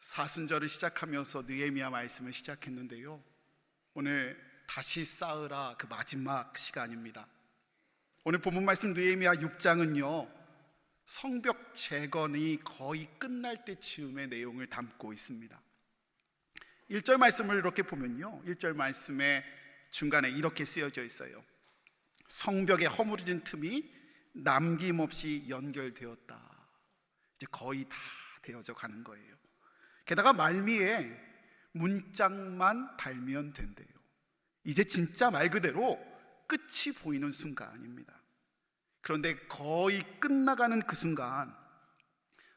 사순절을 시작하면서 느헤미야 말씀을 시작했는데요, 오늘 다시 쌓으라 그 마지막 시간입니다. 오늘 본문 말씀 느헤미야 6장은요 성벽 재건이 거의 끝날 때쯤의 내용을 담고 있습니다. 1절 말씀을 이렇게 보면요, 1절 말씀의 중간에 이렇게 쓰여져 있어요. 성벽에 허물어진 틈이 남김없이 연결되었다. 이제 거의 다 되어져 가는 거예요. 게다가 말미에 문짝만 달면 된대요. 이제 진짜 말 그대로 끝이 보이는 순간입니다. 그런데 거의 끝나가는 그 순간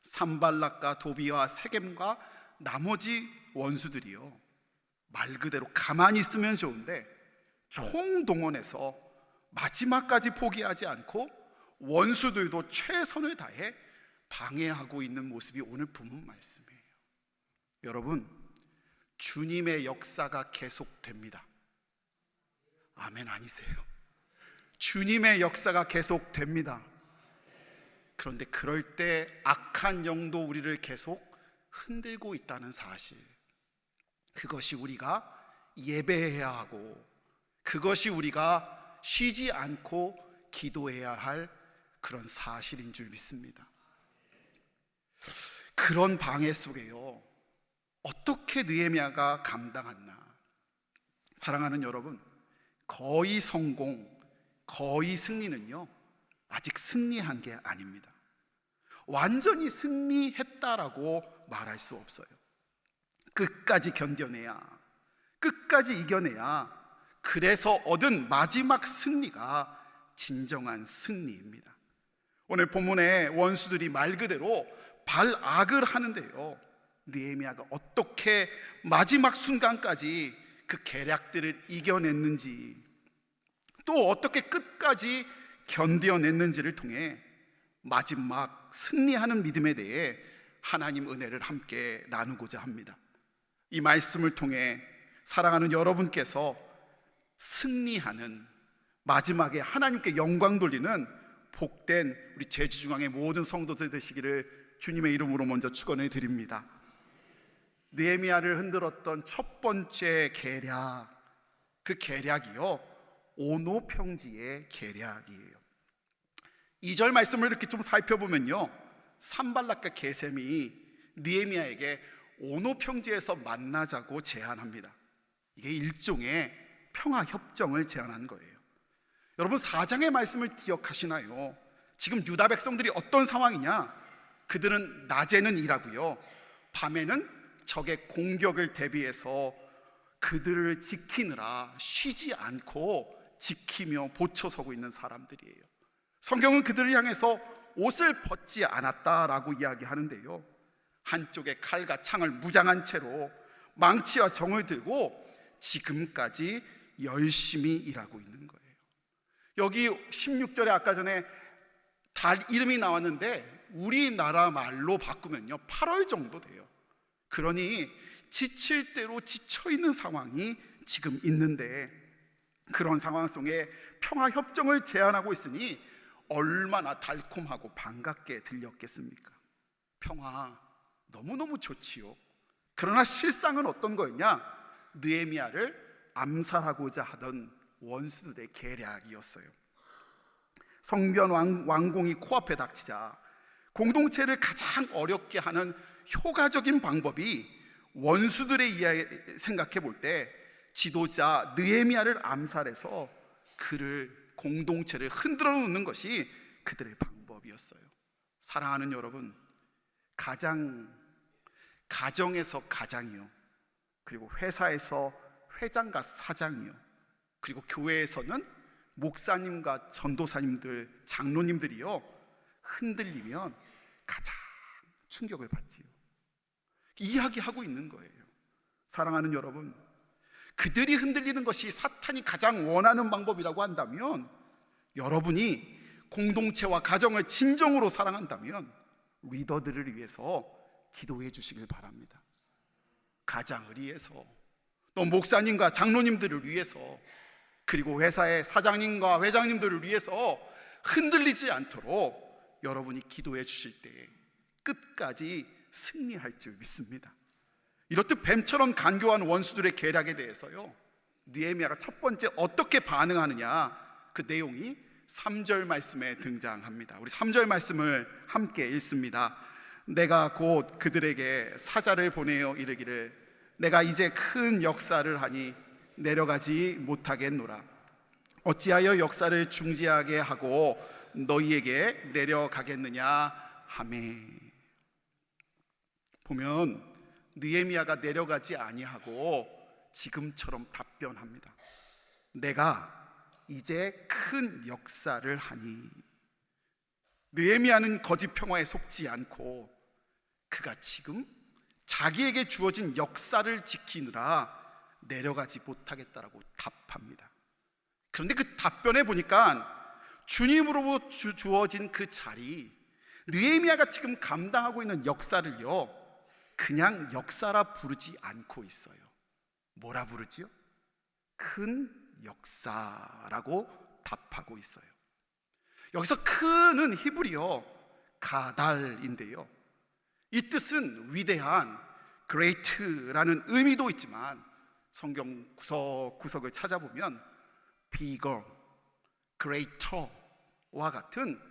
산발락과 도비와 세겜과 나머지 원수들이요 말 그대로 가만히 있으면 좋은데 총동원해서 마지막까지 포기하지 않고 원수들도 최선을 다해 방해하고 있는 모습이 오늘 본문 말씀이에요. 여러분, 주님의 역사가 계속됩니다. 아멘 아니세요? 주님의 역사가 계속됩니다. 그런데 그럴 때 악한 영도 우리를 계속 흔들고 있다는 사실, 그것이 우리가 예배해야 하고 그것이 우리가 쉬지 않고 기도해야 할 그런 사실인 줄 믿습니다. 그런 방해 속에요 어떻게 느헤미야가 감당했나? 사랑하는 여러분, 거의 성공, 거의 승리는요 아직 승리한 게 아닙니다. 완전히 승리했다라고 말할 수 없어요. 끝까지 견뎌내야, 끝까지 이겨내야, 그래서 얻은 마지막 승리가 진정한 승리입니다. 오늘 본문에 원수들이 말 그대로 발악을 하는데요, 느헤미야가 어떻게 마지막 순간까지 그 계략들을 이겨냈는지, 또 어떻게 끝까지 견뎌냈는지를 통해 마지막 승리하는 믿음에 대해 하나님 은혜를 함께 나누고자 합니다. 이 말씀을 통해 사랑하는 여러분께서 승리하는, 마지막에 하나님께 영광 돌리는 복된 우리 제주중앙의 모든 성도들 되시기를 주님의 이름으로 먼저 축원해 드립니다. 느헤미야를 흔들었던 첫 번째 계략, 그 계략이요 오노평지의 계략이에요. 2절 말씀을 이렇게 좀 살펴보면요, 산발락과 게셈이 느헤미야에게 오노평지에서 만나자고 제안합니다. 이게 일종의 평화협정을 제안한 거예요. 여러분, 4장의 말씀을 기억하시나요? 지금 유다 백성들이 어떤 상황이냐? 그들은 낮에는 일하고요 밤에는 적의 공격을 대비해서 그들을 지키느라 쉬지 않고 지키며 보초서고 있는 사람들이에요. 성경은 그들을 향해서 옷을 벗지 않았다라고 이야기하는데요, 한쪽에 칼과 창을 무장한 채로 망치와 정을 들고 지금까지 열심히 일하고 있는 거예요. 여기 16절에 아까 전에 달 이름이 나왔는데 우리나라 말로 바꾸면요 8월 정도 돼요. 그러니 지칠 대로 지쳐있는 상황이 지금 있는데, 그런 상황 속에 평화협정을 제안하고 있으니 얼마나 달콤하고 반갑게 들렸겠습니까? 평화 너무너무 좋지요. 그러나 실상은 어떤 거였냐? 느헤미야를 암살하고자 하던 원수들의 계략이었어요. 성전 완공이 코앞에 닥치자 공동체를 가장 어렵게 하는 효과적인 방법이, 원수들의 이야기 생각해 볼 때 지도자 느헤미야를 암살해서 그를, 공동체를 흔들어 놓는 것이 그들의 방법이었어요. 사랑하는 여러분, 가정에서 가장이요, 그리고 회사에서 회장과 사장이요, 그리고 교회에서는 목사님과 전도사님들, 장로님들이요 흔들리면 가장 충격을 받지요. 이야기하고 있는 거예요. 사랑하는 여러분, 그들이 흔들리는 것이 사탄이 가장 원하는 방법이라고 한다면, 여러분이 공동체와 가정을 진정으로 사랑한다면 리더들을 위해서 기도해 주시길 바랍니다. 가장을 위해서, 또 목사님과 장로님들을 위해서, 그리고 회사의 사장님과 회장님들을 위해서 흔들리지 않도록 여러분이 기도해 주실 때 끝까지 승리할 줄 믿습니다. 이렇듯 뱀처럼 간교한 원수들의 계략에 대해서요, 느헤미야가 첫 번째 어떻게 반응하느냐, 그 내용이 3절 말씀에 등장합니다. 우리 3절 말씀을 함께 읽습니다. 내가 곧 그들에게 사자를 보내어 이르기를 내가 이제 큰 역사를 하니 내려가지 못하겠노라. 어찌하여 역사를 중지하게 하고 너희에게 내려가겠느냐 하매. 보면 느헤미야가 내려가지 아니하고 지금처럼 답변합니다. 내가 이제 큰 역사를 하니. 느헤미야는 거짓 평화에 속지 않고 그가 지금 자기에게 주어진 역사를 지키느라 내려가지 못하겠다라고 답합니다. 그런데 그 답변에 보니까 주님으로부터 주어진 그 자리, 느헤미야가 지금 감당하고 있는 역사를요, 그냥 역사라 부르지 않고 있어요. 뭐라 부르지요? 큰 역사라고 답하고 있어요. 여기서 큰은 히브리어 가달인데요, 이 뜻은 위대한, great라는 의미도 있지만 성경 구석구석을 찾아보면 bigger, greater와 같은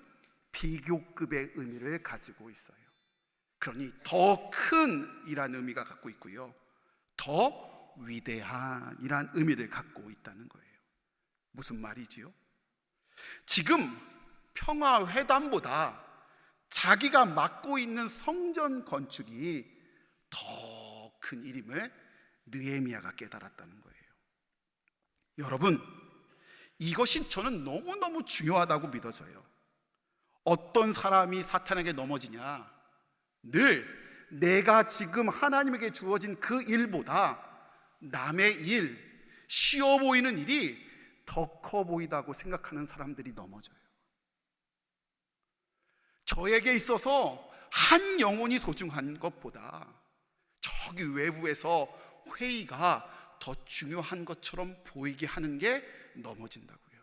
비교급의 의미를 가지고 있어요. 그러니 더 큰이라는 의미가 갖고 있고요, 더 위대한이라는 의미를 갖고 있다는 거예요. 무슨 말이지요? 지금 평화회담보다 자기가 맡고 있는 성전 건축이 더 큰 일임을 느헤미야가 깨달았다는 거예요. 여러분, 이것이 저는 너무너무 중요하다고 믿어져요. 어떤 사람이 사탄에게 넘어지냐, 늘 내가 지금 하나님에게 주어진 그 일보다 남의 일, 쉬워 보이는 일이 더 커 보이다고 생각하는 사람들이 넘어져요. 저에게 있어서 한 영혼이 소중한 것보다 저기 외부에서 회의가 더 중요한 것처럼 보이게 하는 게 넘어진다고요.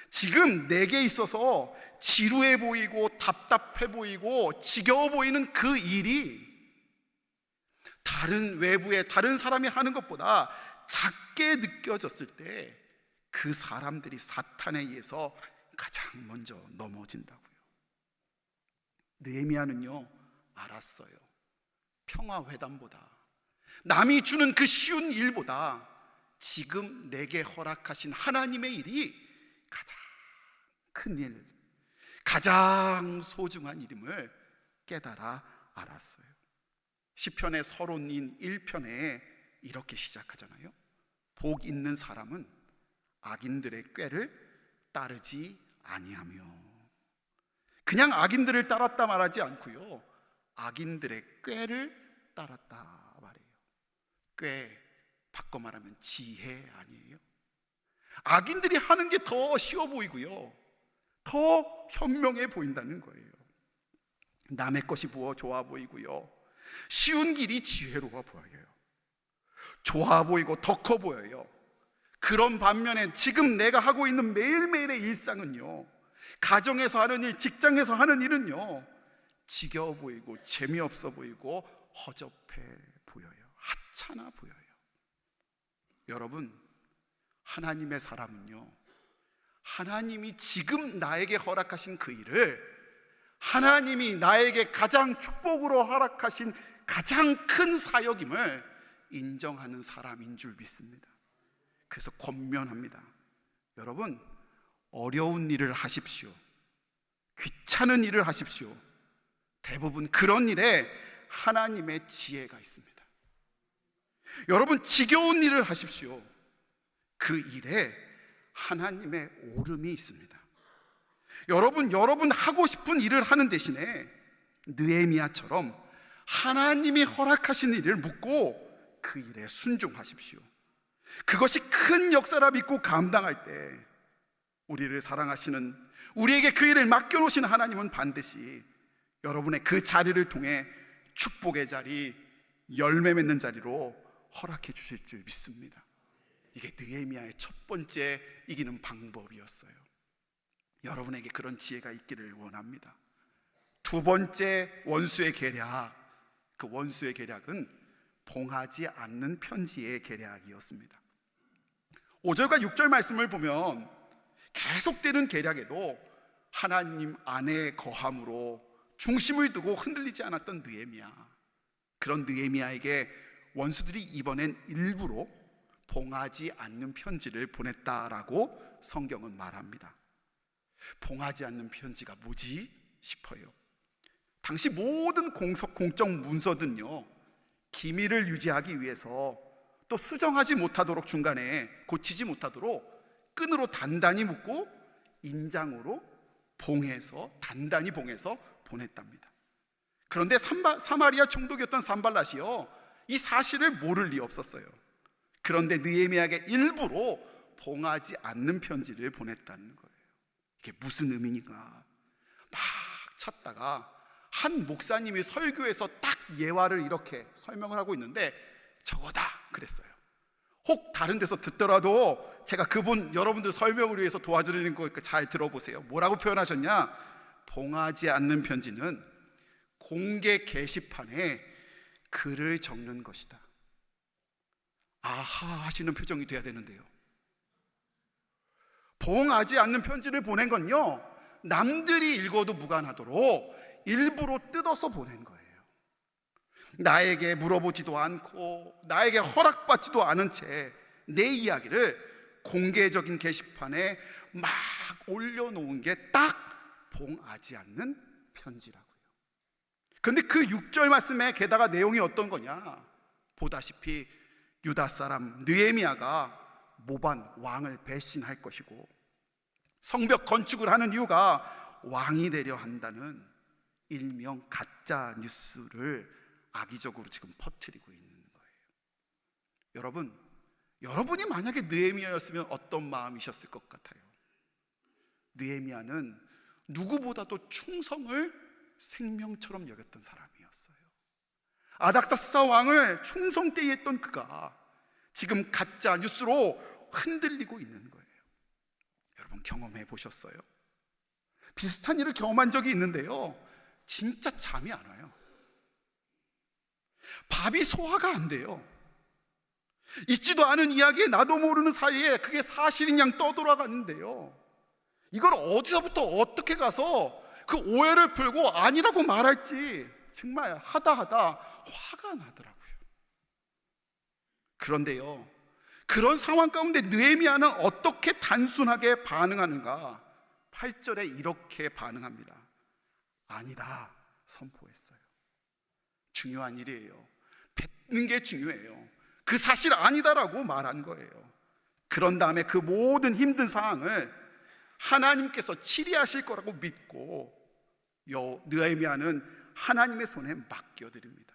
지금 내게 있어서 지루해 보이고 답답해 보이고 지겨워 보이는 그 일이 다른 외부의 다른 사람이 하는 것보다 작게 느껴졌을 때 그 사람들이 사탄에 의해서 가장 먼저 넘어진다고요. 느헤미야는요, 알았어요. 평화회담보다, 남이 주는 그 쉬운 일보다 지금 내게 허락하신 하나님의 일이 가장 큰 일, 가장 소중한 일임을 깨달아 알았어요. 시편의 서론인 1편에 이렇게 시작하잖아요. 복 있는 사람은 악인들의 꾀를 따르지 아니하며. 그냥 악인들을 따랐다 말하지 않고요, 악인들의 꾀를 따랐다 말해요. 꾀, 바꿔 말하면 지혜 아니에요? 악인들이 하는 게 더 쉬워 보이고요, 더 현명해 보인다는 거예요. 남의 것이 좋아 보이고요, 쉬운 길이 지혜로워 보여요. 좋아 보이고 더 커 보여요. 그런 반면에 지금 내가 하고 있는 매일매일의 일상은요, 가정에서 하는 일, 직장에서 하는 일은요, 지겨워 보이고 재미없어 보이고 허접해 보여요. 하찮아 보여요. 여러분, 하나님의 사람은요, 하나님이 지금 나에게 허락하신 그 일을 하나님이 나에게 가장 축복으로 허락하신 가장 큰 사역임을 인정하는 사람인 줄 믿습니다. 그래서 권면합니다. 여러분, 어려운 일을 하십시오. 귀찮은 일을 하십시오. 대부분 그런 일에 하나님의 지혜가 있습니다. 여러분, 지겨운 일을 하십시오. 그 일에 하나님의 오름이 있습니다. 여러분 하고 싶은 일을 하는 대신에 느헤미야처럼 하나님이 허락하신 일을 묻고 그 일에 순종하십시오. 그것이 큰 역사라 믿고 감당할 때 우리를 사랑하시는, 우리에게 그 일을 맡겨놓으신 하나님은 반드시 여러분의 그 자리를 통해 축복의 자리, 열매 맺는 자리로 허락해 주실 줄 믿습니다. 이게 느헤미야의 첫 번째 이기는 방법이었어요. 여러분에게 그런 지혜가 있기를 원합니다. 두 번째 원수의 계략, 그 원수의 계략은 봉하지 않는 편지의 계략이었습니다. 5절과 6절 말씀을 보면 계속되는 계략에도 하나님 안에 거함으로 중심을 두고 흔들리지 않았던 느헤미야, 그런 느헤미야에게 원수들이 이번엔 일부러 봉하지 않는 편지를 보냈다라고 성경은 말합니다. 봉하지 않는 편지가 뭐지 싶어요. 당시 모든 공적 문서들은요, 기밀을 유지하기 위해서 또 수정하지 못하도록, 중간에 고치지 못하도록 끈으로 단단히 묶고 인장으로 단단히 봉해서 보냈답니다. 그런데 사마리아 총독이었던 산발랏이요, 이 사실을 모를 리 없었어요. 그런데 느헤미야에게 일부러 봉하지 않는 편지를 보냈다는 거예요. 이게 무슨 의미인가 막 찾다가 한 목사님이 설교에서 딱 예화를 이렇게 설명을 하고 있는데 저거다 그랬어요. 혹 다른 데서 듣더라도 제가 그분 여러분들 설명을 위해서 도와드리는 거니까 잘 들어보세요. 뭐라고 표현하셨냐? 봉하지 않는 편지는 공개 게시판에 글을 적는 것이다. 아하 하시는 표정이 돼야 되는데요, 봉하지 않는 편지를 보낸 건요, 남들이 읽어도 무관하도록 일부러 뜯어서 보낸 거예요. 나에게 물어보지도 않고 나에게 허락받지도 않은 채 내 이야기를 공개적인 게시판에 막 올려놓은 게 딱 봉하지 않는 편지라고요. 그런데 그 6절 말씀에 게다가 내용이 어떤 거냐? 보다시피 유다 사람 느헤미야가 모반 왕을 배신할 것이고 성벽 건축을 하는 이유가 왕이 되려 한다는 일명 가짜 뉴스를 악의적으로 지금 퍼뜨리고 있는 거예요. 여러분이 만약에 느헤미야였으면 어떤 마음이셨을 것 같아요? 느헤미야는 누구보다도 충성을 생명처럼 여겼던 사람이었어요. 아닥사스다 왕을 충성되이 했던 그가 지금 가짜 뉴스로 흔들리고 있는 거예요. 여러분 경험해 보셨어요? 비슷한 일을 경험한 적이 있는데요, 진짜 잠이 안 와요. 밥이 소화가 안 돼요. 있지도 않은 이야기에 나도 모르는 사이에 그게 사실인 양 떠돌아가는데요, 이걸 어디서부터 어떻게 가서 그 오해를 풀고 아니라고 말할지 정말 하다 화가 나더라고요. 그런데요, 그런 상황 가운데 느헤미야는 어떻게 단순하게 반응하는가? 8절에 이렇게 반응합니다. 아니다 선포했어요. 중요한 일이에요. 뱉는 게 중요해요. 그 사실 아니다라고 말한 거예요. 그런 다음에 그 모든 힘든 상황을 하나님께서 치리하실 거라고 믿고 느헤미야는 하나님의 손에 맡겨드립니다.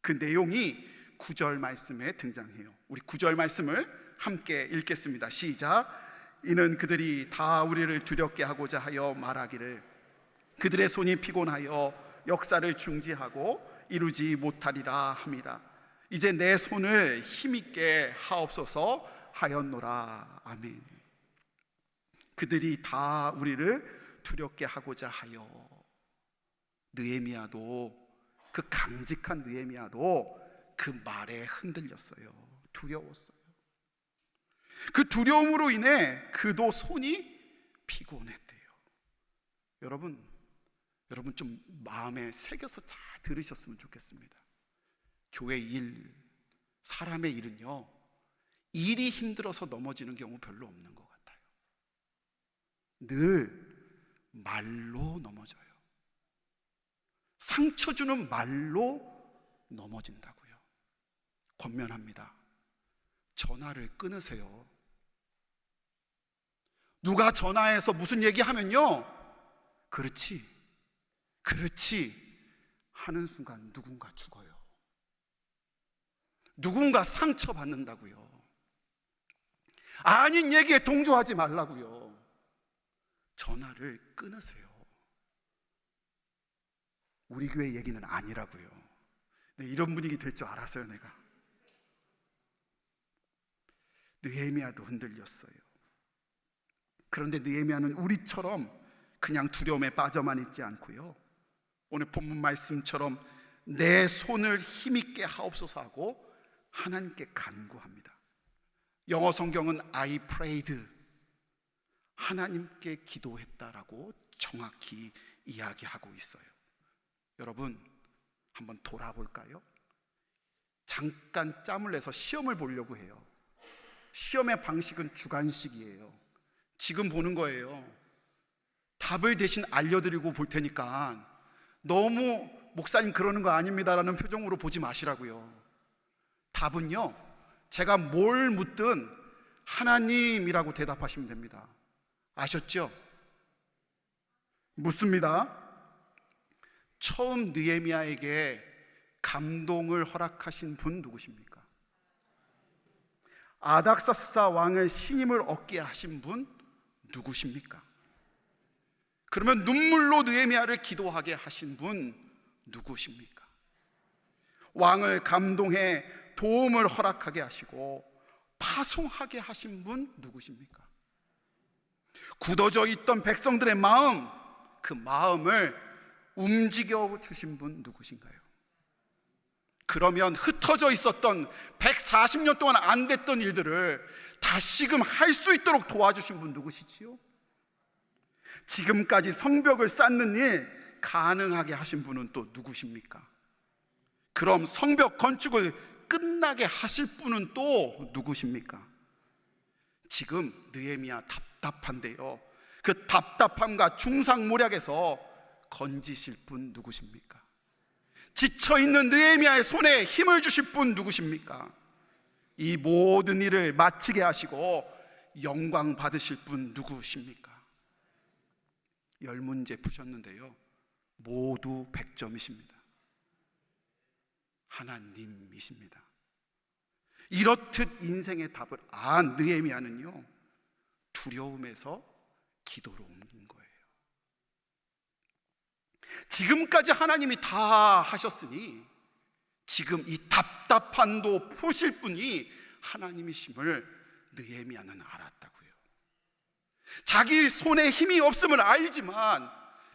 그 내용이 9절 말씀에 등장해요. 우리 9절 말씀을 함께 읽겠습니다. 시작. 이는 그들이 다 우리를 두렵게 하고자 하여 말하기를 그들의 손이 피곤하여 역사를 중지하고 이루지 못하리라 함이라. 이제 내 손을 힘있게 하옵소서 하였노라. 아멘. 그들이 다 우리를 두렵게 하고자 하여. 느헤미야도, 그 강직한 느헤미야도 그 말에 흔들렸어요. 두려웠어요. 그 두려움으로 인해 그도 손이 피곤했대요. 여러분 좀 마음에 새겨서 잘 들으셨으면 좋겠습니다. 교회 일, 사람의 일은요, 일이 힘들어서 넘어지는 경우 별로 없는 것 같아요. 늘 말로 넘어져요. 상처 주는 말로 넘어진다고요. 권면합니다. 전화를 끊으세요. 누가 전화해서 무슨 얘기하면요, 그렇지 하는 순간 누군가 죽어요. 누군가 상처받는다고요. 아닌 얘기에 동조하지 말라고요. 전화를 끊으세요. 우리 교회 얘기는 아니라고요. 이런 분위기 될 줄 알았어요. 내가. 느헤미야도 흔들렸어요. 그런데 느헤미야는 우리처럼 그냥 두려움에 빠져만 있지 않고요, 오늘 본문 말씀처럼 내 손을 힘있게 하옵소서 하고 하나님께 간구합니다. 영어 성경은 I prayed, 하나님께 기도했다라고 정확히 이야기하고 있어요. 여러분, 한번 돌아볼까요? 잠깐 짬을 내서 시험을 보려고 해요. 시험의 방식은 주관식이에요. 지금 보는 거예요. 답을 대신 알려드리고 볼 테니까 너무 목사님 그러는 거 아닙니다라는 표정으로 보지 마시라고요. 답은요, 제가 뭘 묻든 하나님이라고 대답하시면 됩니다. 아셨죠? 묻습니다. 처음 느헤미야에게 감동을 허락하신 분 누구십니까? 아닥사스다 왕의 신임을 얻게 하신 분 누구십니까? 그러면 눈물로 느헤미야를 기도하게 하신 분 누구십니까? 왕을 감동해 도움을 허락하게 하시고 파송하게 하신 분 누구십니까? 굳어져 있던 백성들의 마음, 그 마음을 움직여 주신 분 누구신가요? 그러면 흩어져 있었던 140년 동안 안 됐던 일들을 다시금 할 수 있도록 도와주신 분 누구시지요? 지금까지 성벽을 쌓는 일 가능하게 하신 분은 또 누구십니까? 그럼 성벽 건축을 끝나게 하실 분은 또 누구십니까? 지금 느헤미야 답답한데요, 그 답답함과 중상모략에서 건지실 분 누구십니까? 지쳐있는 느헤미야의 손에 힘을 주실 분 누구십니까? 이 모든 일을 마치게 하시고 영광 받으실 분 누구십니까? 10문제 푸셨는데요, 모두 100점이십니다. 하나님이십니다. 이렇듯 인생의 답을 안 느헤미야는요, 두려움에서 기도로 옮긴 거예요. 지금까지 하나님이 다 하셨으니 지금 이 답답한도 푸실 분이 하나님이심을 느헤미야는 알았다고요. 자기 손에 힘이 없음을 알지만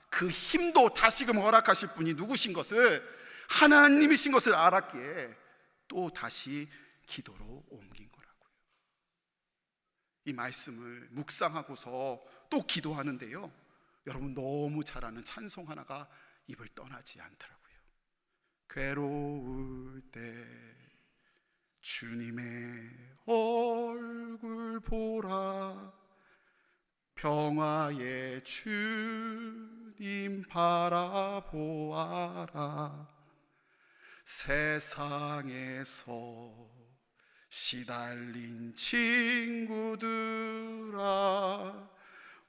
그 힘도 다시금 허락하실 분이 누구신 것을, 하나님이신 것을 알았기에 또 다시 기도로 옮긴 거라고요. 이 말씀을 묵상하고서 또 기도하는데요, 여러분 너무 잘 아는 찬송 하나가 입을 떠나지 않더라고요. 괴로울 때 주님의 얼굴 보라, 평화의 주님 바라보아라. 세상에서 시달린 친구들아,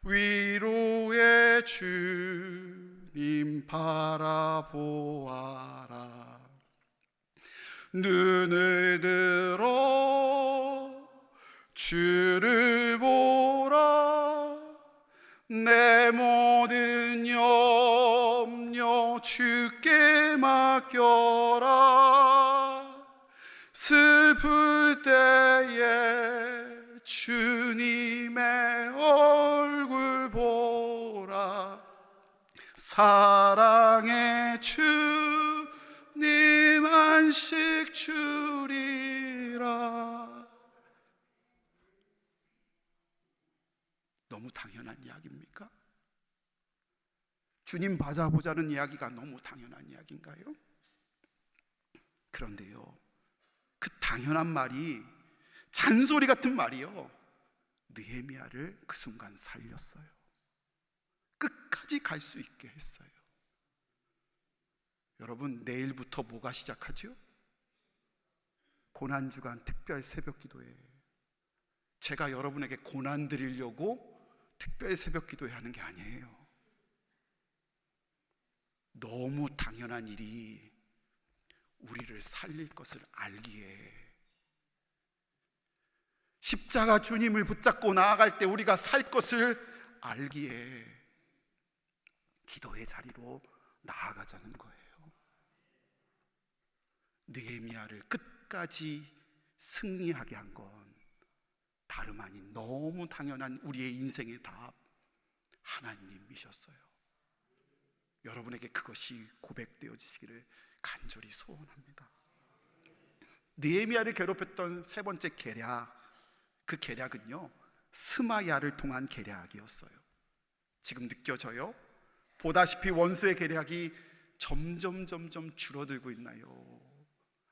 위로의 주님 바라보아라. 눈을 들어 주를 보라, 내 모든 염려 주께 맡겨라. 슬플 때에 주님의 얼굴 보라, 사랑의 주님 안식 주리라. 너무 당연한 이야기입니까? 주님 받아보자는 이야기가 너무 당연한 이야기인가요? 그런데요, 그 당연한 말이, 잔소리 같은 말이요, 느헤미야를 그 순간 살렸어요. 끝까지 갈 수 있게 했어요. 여러분, 내일부터 뭐가 시작하죠? 고난주간 특별 새벽 기도에, 제가 여러분에게 고난 드리려고 특별 새벽 기도회 하는 게 아니에요. 너무 당연한 일이 우리를 살릴 것을 알기에, 십자가 주님을 붙잡고 나아갈 때 우리가 살 것을 알기에 기도의 자리로 나아가자는 거예요. 느헤미야를 끝까지 승리하게 한 건 다름 아닌 너무 당연한 우리의 인생의 답, 하나님이셨어요. 여러분에게 그것이 고백되어지시기를 간절히 소원합니다. 느헤미야를 괴롭혔던 세 번째 계략, 그 계략은요 스마야를 통한 계략이었어요. 지금 느껴져요? 보다시피 원수의 계략이 점점 줄어들고 있나요?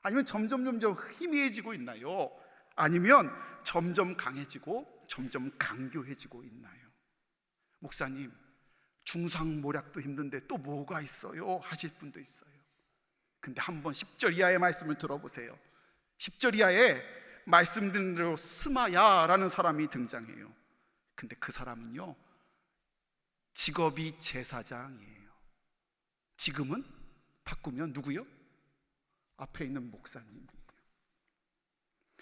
아니면 점점 희미해지고 있나요? 아니면 점점 강해지고 점점 강교해지고 있나요? 목사님, 중상모략도 힘든데 또 뭐가 있어요? 하실 분도 있어요. 근데 한번 10절 이하의 말씀을 들어보세요. 10절 이하에 말씀드린 대로 스마야라는 사람이 등장해요. 근데 그 사람은요 직업이 제사장이에요. 지금은 바꾸면 누구요? 앞에 있는 목사님이에요.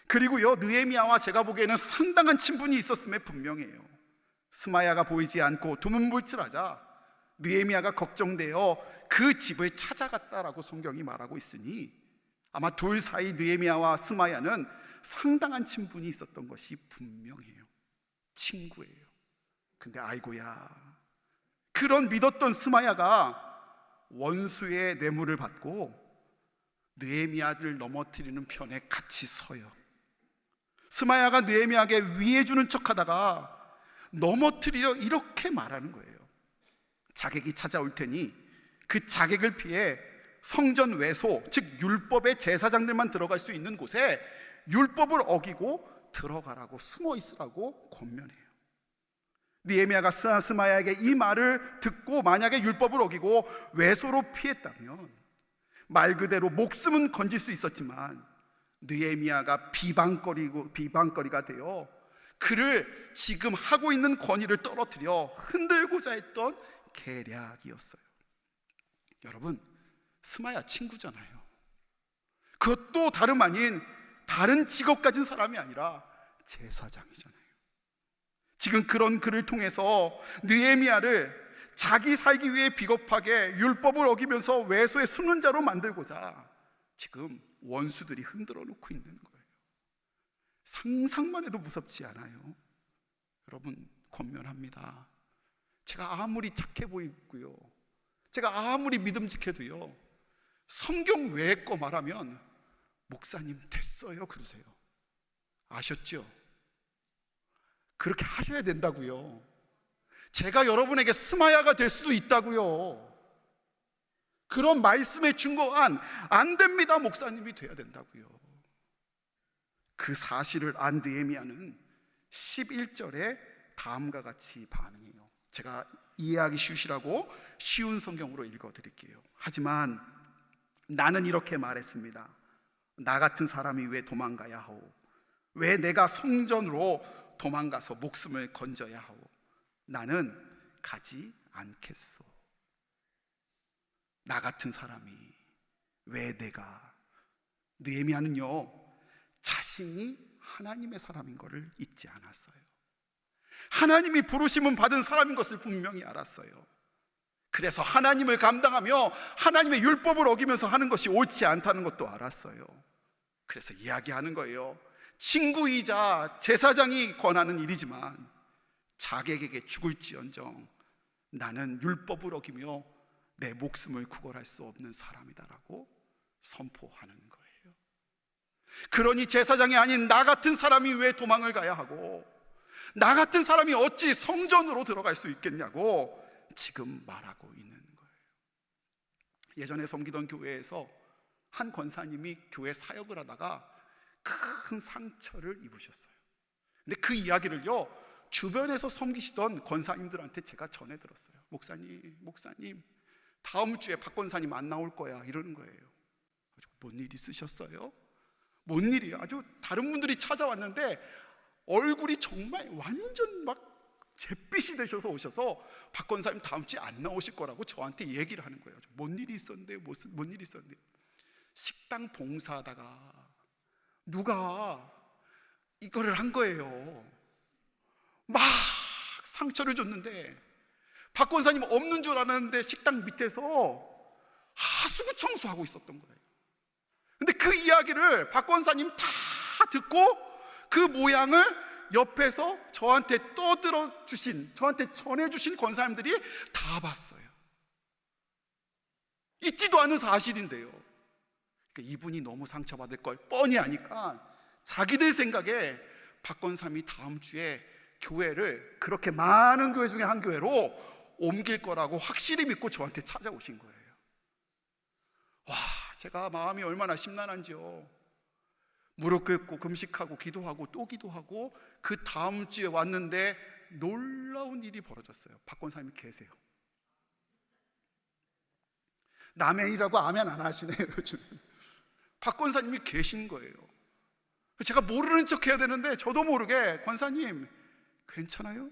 그리고요 느헤미야와 제가 보기에는 상당한 친분이 있었음에 분명해요. 스마야가 보이지 않고 두문불출하자 느헤미야가 걱정되어 그 집을 찾아갔다라고 성경이 말하고 있으니 아마 둘 사이 느헤미야와 스마야는 상당한 친분이 있었던 것이 분명해요. 친구예요. 근데 아이고야, 그런 믿었던 스마야가 원수의 뇌물을 받고 느헤미야를 넘어뜨리는 편에 같이 서요. 스마야가 느헤미야에게 위해주는 척하다가 넘어뜨리려 이렇게 말하는 거예요. 자객이 찾아올 테니 그 자객을 피해 성전 외소, 즉 율법의 제사장들만 들어갈 수 있는 곳에 율법을 어기고 들어가라고, 숨어 있으라고 권면해요. 느헤미야가 스마야에게 이 말을 듣고 만약에 율법을 어기고 외소로 피했다면 말 그대로 목숨은 건질 수 있었지만 느헤미야가 비방거리가 되어 그를 지금 하고 있는 권위를 떨어뜨려 흔들고자 했던 계략이었어요. 여러분, 스마야 친구잖아요. 그것도 다름 아닌 다른 직업 가진 사람이 아니라 제사장이잖아요. 지금 그런 그를 통해서 느헤미야를 자기 살기 위해 비겁하게 율법을 어기면서 외소의 숨는 자로 만들고자 지금 원수들이 흔들어 놓고 있는 거예요. 상상만 해도 무섭지 않아요? 여러분, 권면합니다. 제가 아무리 착해 보이고요, 제가 아무리 믿음직해도요, 성경 외의 거 말하면 목사님 됐어요 그러세요. 아셨죠? 그렇게 하셔야 된다고요. 제가 여러분에게 스마야가 될 수도 있다고요. 그런 말씀에 증거한 안 됩니다 목사님이 돼야 된다고요. 그 사실을 안 느헤미야는 11절에 다음과 같이 반응해요. 제가 이해하기 쉬우시라고 쉬운 성경으로 읽어드릴게요. 하지만 나는 이렇게 말했습니다. 나 같은 사람이 왜 도망가야 하오? 왜 내가 성전으로 도망가서 목숨을 건져야 하오? 나는 가지 않겠소. 나 같은 사람이 왜 내가, 느헤미야는요 자신이 하나님의 사람인 것을 잊지 않았어요. 하나님이 부르심은 받은 사람인 것을 분명히 알았어요. 그래서 하나님을 감당하며 하나님의 율법을 어기면서 하는 것이 옳지 않다는 것도 알았어요. 그래서 이야기하는 거예요. 친구이자 제사장이 권하는 일이지만 자객에게 죽을지언정 나는 율법을 어기며 내 목숨을 구걸할 수 없는 사람이다라고 선포하는 거예요. 그러니 제사장이 아닌 나 같은 사람이 왜 도망을 가야 하고, 나 같은 사람이 어찌 성전으로 들어갈 수 있겠냐고 지금 말하고 있는 거예요. 예전에 섬기던 교회에서 한 권사님이 교회 사역을 하다가 큰 상처를 입으셨어요. 근데 그 이야기를요 주변에서 섬기시던 권사님들한테 제가 전해 들었어요. 목사님 다음 주에 박 권사님 안 나올 거야 이러는 거예요. 뭔 일 있으셨어요? 뭔 일이야? 아주 다른 분들이 찾아왔는데 얼굴이 정말 완전 막 잿빛이 되셔서 오셔서 박 권사님 다음 주에 안 나오실 거라고 저한테 얘기를 하는 거예요. 뭔 일이 있었는데, 뭔 일이 있었는데, 식당 봉사하다가 누가 이거를 한 거예요. 막 상처를 줬는데 박 권사님 없는 줄 알았는데 식당 밑에서 하수구 청소하고 있었던 거예요. 근데 그 이야기를 박 권사님 다 듣고 그 모양을 옆에서 저한테 저한테 전해주신 권사님들이 다 봤어요. 있지도 않은 사실인데요. 그러니까 이분이 너무 상처받을 걸 뻔히 아니까 자기들 생각에 박권삼이 다음 주에 교회를 그렇게 많은 교회 중에 한 교회로 옮길 거라고 확실히 믿고 저한테 찾아오신 거예요. 와, 제가 마음이 얼마나 심란한지요. 무릎 꿇고 금식하고 기도하고 또 기도하고 그 다음 주에 왔는데 놀라운 일이 벌어졌어요. 박권사님이 계세요. 남의 일이라고 아멘 안 하시네요. 요즘 박권사님이 계신 거예요. 제가 모르는 척 해야 되는데 저도 모르게 권사님 괜찮아요?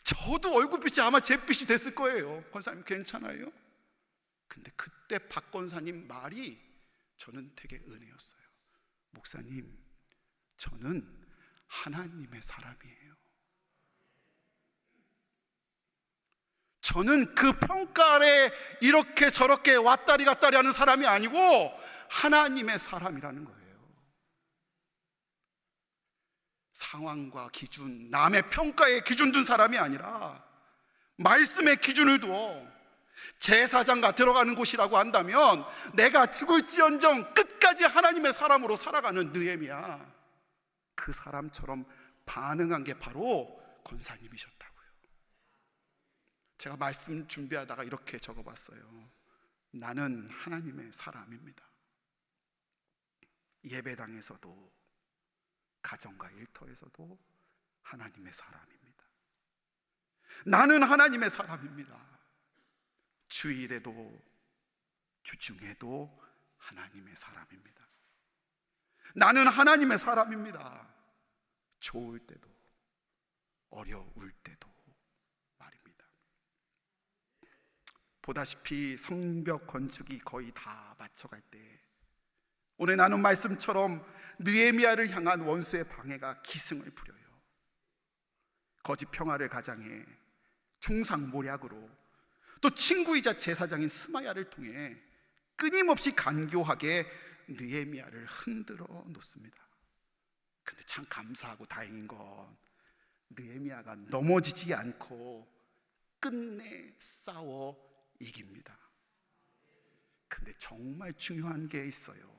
저도 얼굴빛이 아마 잿빛이 됐을 거예요. 권사님 괜찮아요? 근데 그때 박권사님 말이 저는 되게 은혜였어요. 목사님, 저는 하나님의 사람이에요. 저는 그 평가 아래 이렇게 저렇게 왔다리 갔다리 하는 사람이 아니고 하나님의 사람이라는 거예요. 상황과 기준, 남의 평가에 기준 둔 사람이 아니라 말씀의 기준을 두어 제사장가 들어가는 곳이라고 한다면 내가 죽을지언정 끝까지 하나님의 사람으로 살아가는 느헤미야, 그 사람처럼 반응한 게 바로 권사님이셨다고요. 제가 말씀 준비하다가 이렇게 적어봤어요. 나는 하나님의 사람입니다. 예배당에서도 가정과 일터에서도 하나님의 사람입니다. 나는 하나님의 사람입니다. 주일에도 주중에도 하나님의 사람입니다. 나는 하나님의 사람입니다. 좋을 때도 어려울 때도 말입니다. 보다시피 성벽 건축이 거의 다 맞춰갈 때 오늘 나눈 말씀처럼 느헤미야를 향한 원수의 방해가 기승을 부려요. 거짓 평화를 가장해 중상모략으로 또 친구이자 제사장인 스마야를 통해 끊임없이 간교하게 느헤미야를 흔들어 놓습니다. 근데 참 감사하고 다행인 건 느헤미야가 넘어지지 않고 끝내 싸워 이깁니다. 근데 정말 중요한 게 있어요.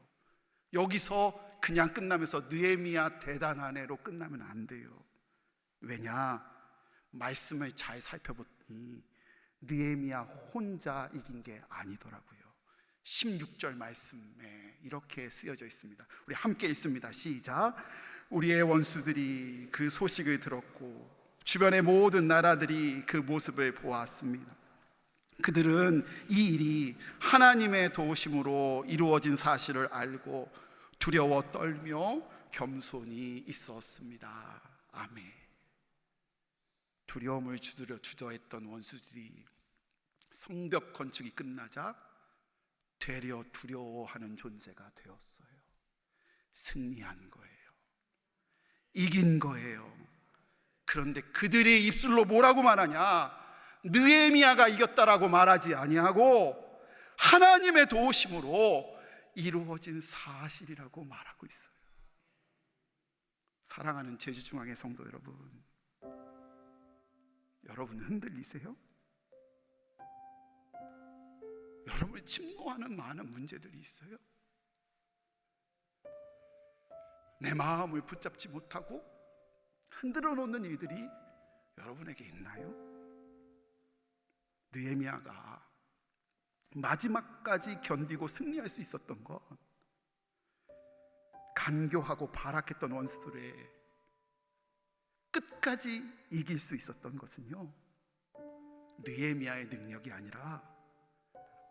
여기서 그냥 끝나면서 느헤미야 대단하네로 끝나면 안 돼요. 왜냐? 말씀을 잘 살펴보니 느헤미야 혼자 이긴 게 아니더라고요. 16절 말씀에 이렇게 쓰여져 있습니다. 우리 함께 읽습니다. 시작. 우리의 원수들이 그 소식을 들었고 주변의 모든 나라들이 그 모습을 보았습니다. 그들은 이 일이 하나님의 도우심으로 이루어진 사실을 알고 두려워 떨며 겸손히 있었습니다. 아멘. 두려움을 주저했던 원수들이 성벽 건축이 끝나자 되려 두려워하는 존재가 되었어요. 승리한 거예요. 이긴 거예요. 그런데 그들의 입술로 뭐라고 말하냐? 느헤미야가 이겼다라고 말하지 아니하고 하나님의 도우심으로 이루어진 사실이라고 말하고 있어요. 사랑하는 제주중앙의 성도 여러분, 여러분 흔들리세요? 여러분을 침노하는 많은 문제들이 있어요. 내 마음을 붙잡지 못하고 흔들어 놓는 일들이 여러분에게 있나요? 느헤미야가 마지막까지 견디고 승리할 수 있었던 건 간교하고 발악했던 원수들의 끝까지 이길 수 있었던 것은요, 느헤미야의 능력이 아니라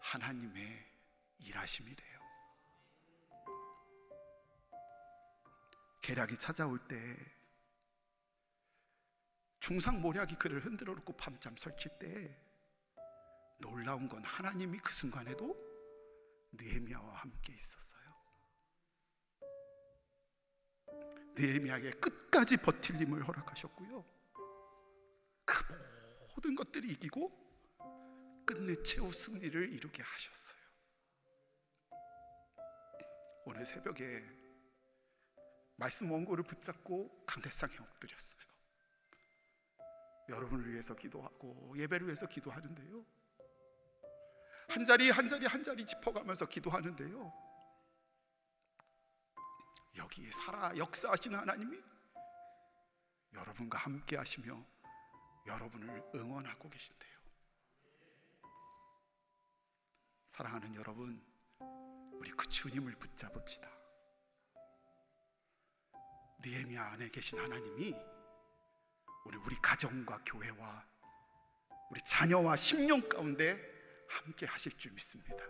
하나님의 일하심이래요. 계략이 찾아올 때 중상모략이 그를 흔들어 놓고 밤잠 설칠 때 놀라운 건 하나님이 그 순간에도 느헤미야와 함께 있었어요. 느헤미야에게 끝까지 버틸 힘을 허락하셨고요, 그 모든 것들이 이기고 끝내 최후 승리를 이루게 하셨어요. 오늘 새벽에 말씀 원고를 붙잡고 강대상에 엎드렸어요. 여러분을 위해서 기도하고 예배를 위해서 기도하는데요, 한 자리 한 자리 한 자리 짚어가면서 기도하는데요, 여기에 살아 역사하시는 하나님이 여러분과 함께 하시며 여러분을 응원하고 계신대요. 사랑하는 여러분, 우리 그 주님을 붙잡읍시다. 느헤미야 안에 계신 하나님이 오늘 우리 가정과 교회와 우리 자녀와 심령 가운데 함께 하실 줄 믿습니다.